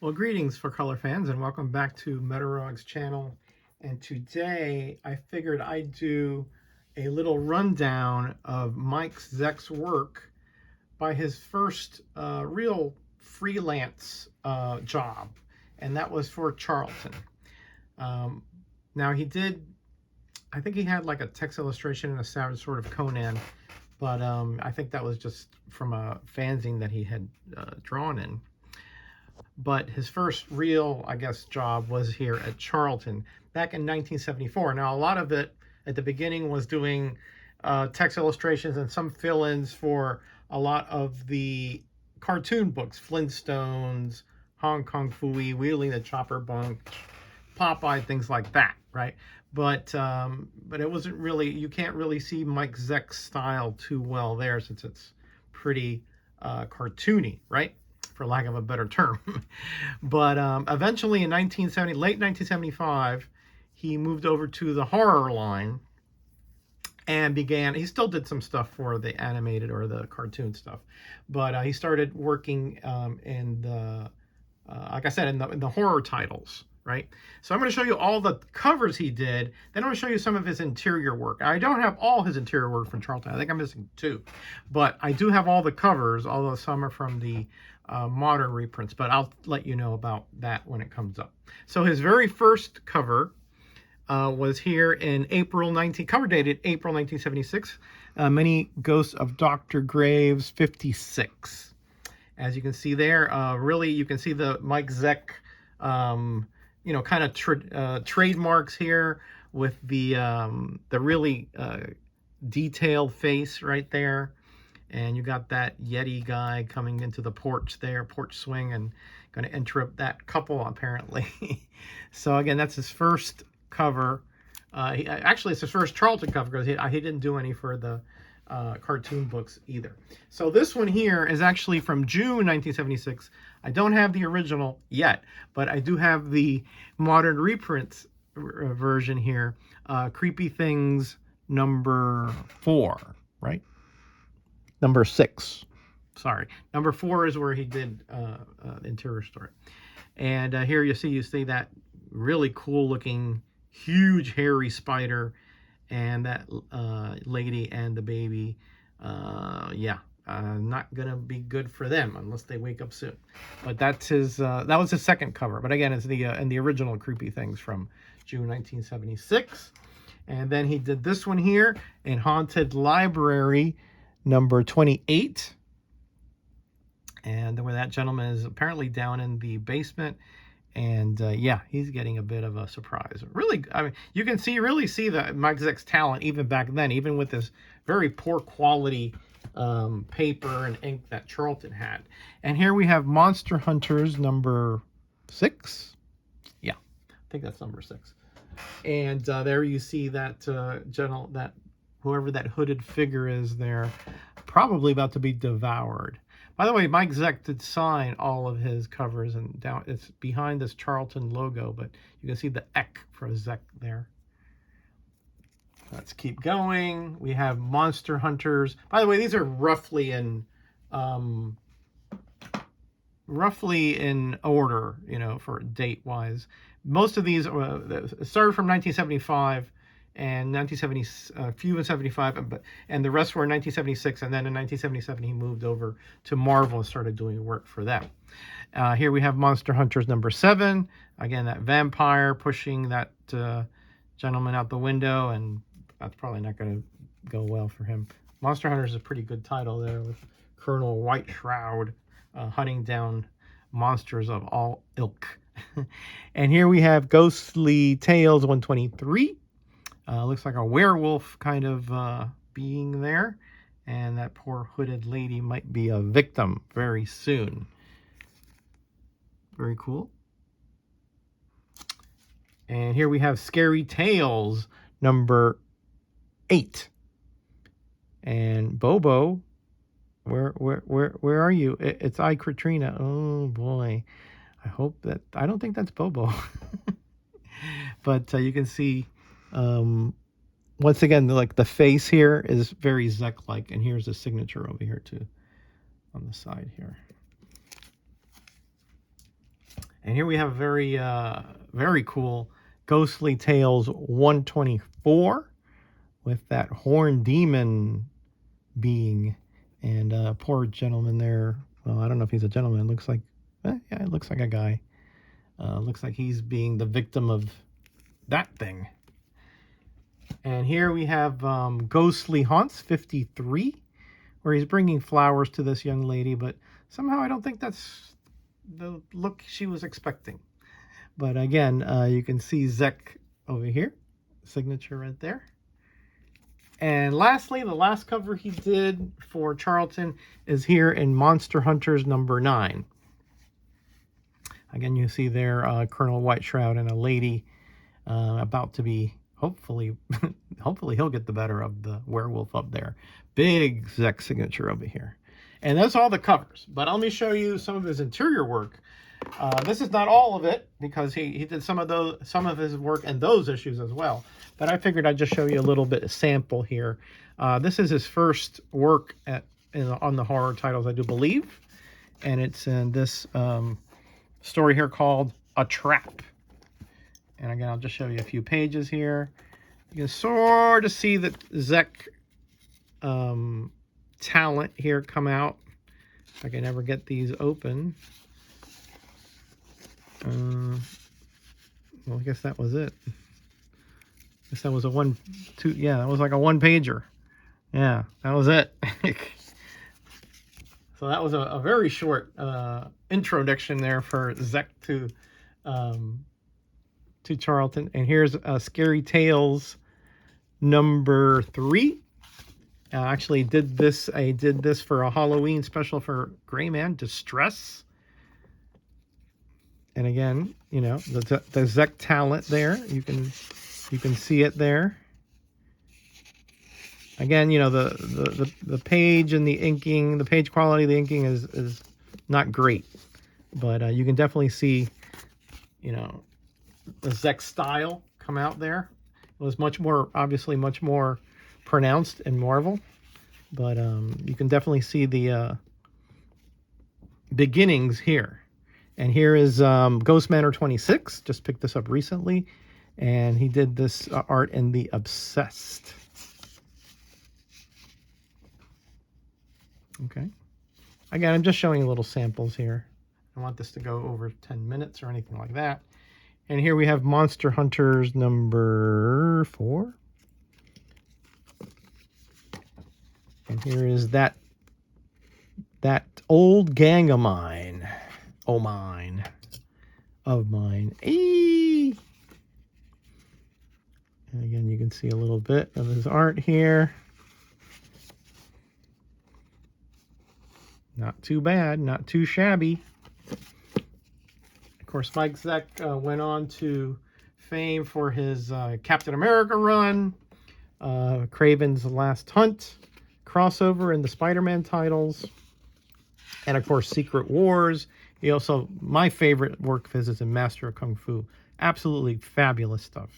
Well, greetings for color fans and welcome back to Metarog's channel. And today I figured I'd do a little rundown of Mike Zeck's work by his first real freelance job, and that was for Charlton. Now he did, I think he had like a text illustration and a sort of Conan, but I think that was just from a fanzine that he had drawn in. But his first real, I guess, job was here at Charlton back in 1974. Now, a lot of it at the beginning was doing text illustrations and some fill-ins for a lot of the cartoon books, Flintstones, Hong Kong Phooey, Wheeling the Chopper Bunch, Popeye, things like that, right? But it wasn't really, you can't really see Mike Zeck's style too well there since it's pretty cartoony, right? For lack of a better term. But eventually in late 1975, he moved over to the horror line and he still did some stuff for the animated or the cartoon stuff, but he started working in the, like I said, in the horror titles, right? So I'm going to show you all the covers he did. Then I'm going to show you some of his interior work. I don't have all his interior work from Charlton. I think I'm missing 2, but I do have all the covers, although some are from the modern reprints, but I'll let you know about that when it comes up. So his very first cover was here in cover dated April 1976, Many Ghosts of Dr. Graves 56. As you can see there, really you can see the Mike Zeck, kind of trademarks here with the really detailed face right there. And you got that Yeti guy coming into the porch swing, and going to interrupt that couple apparently. So again, that's his first cover. Actually, it's his first Charlton cover because he didn't do any for the cartoon books either. So this one here is actually from June 1976. I don't have the original yet, but I do have the modern reprints version here. Creepy Things number 4, right? Number 6, sorry. Number 4 is where he did the interior story. And here you see that really cool looking, huge hairy spider and that lady and the baby. Not gonna be good for them unless they wake up soon. But that's his. That was his second cover. But again, it's in the original Creepy Things from June 1976. And then he did this one here in Haunted Library number 28, and where that gentleman is apparently down in the basement, and yeah, he's getting a bit of a surprise. Really, I mean, you can really see the Mike Zeck's talent even back then, even with this very poor quality paper and ink that Charlton had. And here we have Monster Hunters number 6. Yeah, I think that's number 6. And there you see that whoever that hooded figure is there, probably about to be devoured. By the way, Mike Zeck did sign all of his covers, and down it's behind this Charlton logo, but you can see the Eck for Zeck there. Let's keep going. We have Monster Hunters. By the way, these are roughly in order, for date-wise. Most of these started from 1975. And 1970, few in 75, and the rest were in 1976. And then in 1977, he moved over to Marvel and started doing work for them. Here we have Monster Hunters number 7. Again, that vampire pushing that gentleman out the window, and that's probably not going to go well for him. Monster Hunters is a pretty good title there, with Colonel White Shroud hunting down monsters of all ilk. And here we have Ghostly Tales 123. Looks like a werewolf kind of being there. And that poor hooded lady might be a victim very soon. Very cool. And here we have Scary Tales number 8. And Bobo, where are you? It's I, Katrina. Oh boy. I don't think that's Bobo. But you can see once again, like the face here is very Zeck-like, and here's a signature over here too on the side here. And here we have a very cool Ghostly Tales 124 with that horn demon being. And poor gentleman there. Well, I don't know if he's a gentleman. It looks like, yeah, it looks like a guy. Looks like he's being the victim of that thing. And here we have Ghostly Haunts 53, where he's bringing flowers to this young lady, but somehow I don't think that's the look she was expecting. But again, you can see Zeck over here, signature right there. And lastly, the last cover he did for Charlton is here in Monster Hunters number 9. Again, you see there Colonel Whiteshroud and a lady about to be, hopefully he'll get the better of the werewolf up there. Big Zeck signature over here. And that's all the covers. But let me show you some of his interior work. This is not all of it, because he did some of his work in those issues as well. But I figured I'd just show you a little bit of sample here. This is his first work on the horror titles, I do believe. And it's in this story here called A Trap. And again, I'll just show you a few pages here. You can sort of see that Zeck talent here come out. If I can ever get these open. Well, I guess that was it. I guess that was yeah, that was like a one-pager. Yeah, that was it. So that was a very short introduction there for Zeck to Charlton. And here's Scary Tales number 3. Actually I did this for a Halloween special for Gray Man Distress. And again, you know, the Zeck talent there. You can see it there. Again, you know, the page and the inking, the page quality of the inking is not great. But you can definitely see, you know, the Zeck style come out there. It was obviously much more pronounced in Marvel. But you can definitely see the beginnings here. And here is Ghost Manor 26. Just picked this up recently. And he did this art in The Obsessed. Okay. Again, I'm just showing you little samples here. I don't want this to go over 10 minutes or anything like that. And here we have Monster Hunters number 4. And here is that old gang of mine. Oh, mine. Of mine. Eee! And again, you can see a little bit of his art here. Not too bad, not too shabby. Of course, Mike Zeck went on to fame for his Captain America run, Kraven's Last Hunt, crossover in the Spider-Man titles, and of course, Secret Wars. He also, my favorite work of his is in Master of Kung Fu. Absolutely fabulous stuff.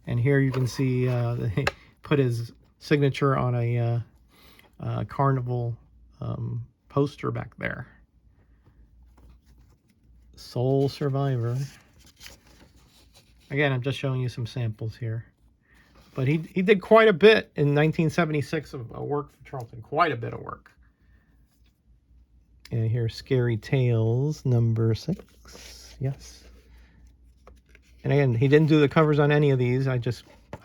And here you can see he put his signature on a carnival poster back there. Soul Survivor. Again, I'm just showing you some samples here. But he did quite a bit in 1976 of work for Charlton. Quite a bit of work. And here's Scary Tales number 6. Yes. And again, he didn't do the covers on any of these. I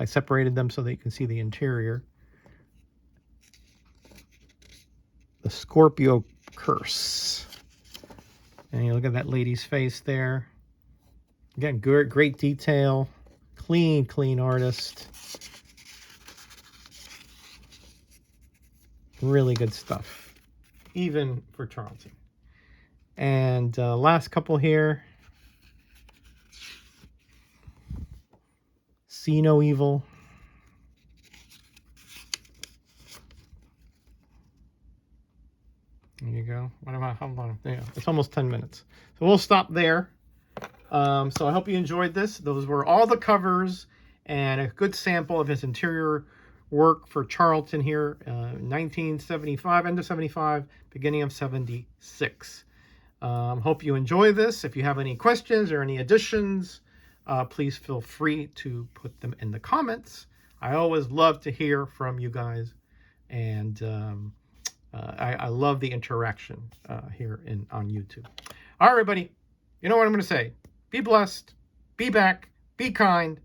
separated them so that you can see the interior. The Scorpio Curse. And you look at that lady's face there. Again, great detail. Clean artist. Really good stuff. Even for Charlton. And last couple here. See No Evil. There you go. What about, how long? Yeah, it's almost 10 minutes. So we'll stop there. So I hope you enjoyed this. Those were all the covers and a good sample of his interior work for Charlton here, 1975, end of 75, beginning of 76. Hope you enjoy this. If you have any questions or any additions, please feel free to put them in the comments. I always love to hear from you guys, and I love the interaction here on YouTube. All right, everybody, you know what I'm going to say. Be blessed, be back, be kind,